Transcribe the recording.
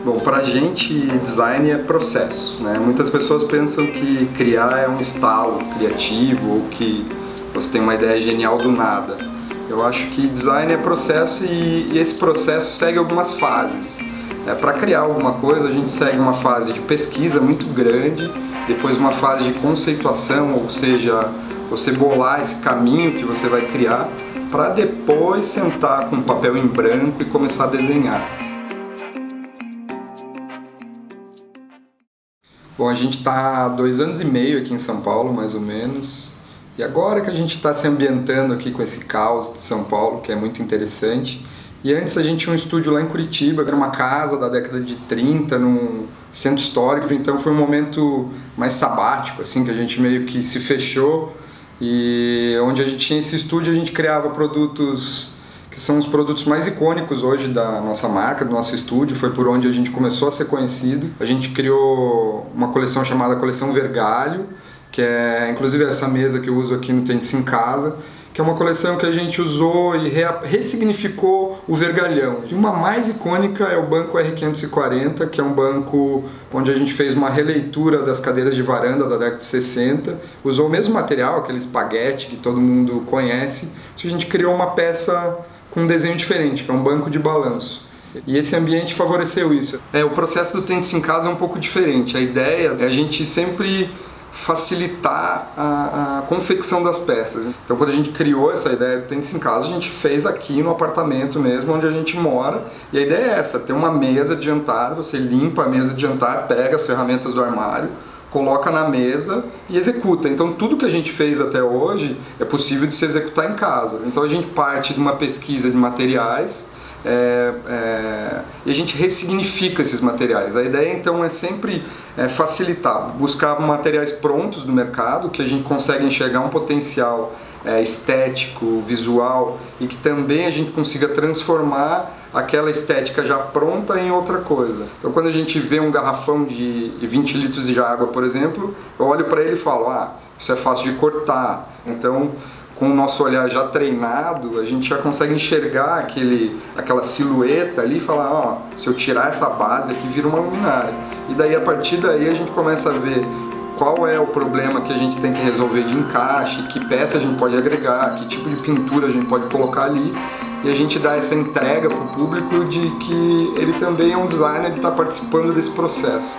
Bom, pra gente, design é processo, né? Muitas pessoas pensam que criar é um estalo criativo ou que você tem uma ideia genial do nada. Eu acho que design é processo e esse processo segue algumas fases. Para criar alguma coisa, a gente segue uma fase de pesquisa muito grande, depois uma fase de conceituação, ou seja, você bolar esse caminho que você vai criar, para depois sentar com papel em branco e começar a desenhar. Bom, a gente está há 2 anos e meio aqui em São Paulo, mais ou menos, e agora que a gente está se ambientando aqui com esse caos de São Paulo, que é muito interessante. E antes a gente tinha um estúdio lá em Curitiba, que era uma casa da década de 30, num centro histórico, então foi um momento mais sabático, assim, que a gente meio que se fechou, e onde a gente tinha esse estúdio a gente criava produtos que são os produtos mais icônicos hoje da nossa marca, do nosso estúdio, foi por onde a gente começou a ser conhecido. A gente criou uma coleção chamada Coleção Vergalho, que é inclusive essa mesa que eu uso aqui no Tente-se em Casa, que é uma coleção que a gente usou e ressignificou o vergalhão. E uma mais icônica é o banco R540, que é um banco onde a gente fez uma releitura das cadeiras de varanda da década de 60, usou o mesmo material, aquele espaguete que todo mundo conhece, só que a gente criou uma peça com um desenho diferente, que é um banco de balanço. E esse ambiente favoreceu isso. O processo do Tente-se em Casa é um pouco diferente. A ideia é a gente sempre facilitar a confecção das peças. Então, quando a gente criou essa ideia do Tente-se em Casa, a gente fez aqui no apartamento mesmo, onde a gente mora. E a ideia é essa, ter uma mesa de jantar, você limpa a mesa de jantar, pega as ferramentas do armário, coloca na mesa e executa. Então, tudo que a gente fez até hoje é possível de se executar em casa. Então, a gente parte de uma pesquisa de materiais e a gente ressignifica esses materiais. A ideia então é sempre facilitar, buscar materiais prontos do mercado, que a gente consegue enxergar um potencial estético, visual, e que também a gente consiga transformar aquela estética já pronta em outra coisa. Então, quando a gente vê um garrafão de 20 litros de água, por exemplo, eu olho para ele e falo, isso é fácil de cortar. Então, com o nosso olhar já treinado, a gente já consegue enxergar aquela silhueta ali e falar, se eu tirar essa base aqui, vira uma luminária. E daí, a partir daí, a gente começa a ver qual é o problema que a gente tem que resolver de encaixe, que peça a gente pode agregar, que tipo de pintura a gente pode colocar ali, e a gente dá essa entrega para o público de que ele também é um designer, ele está participando desse processo.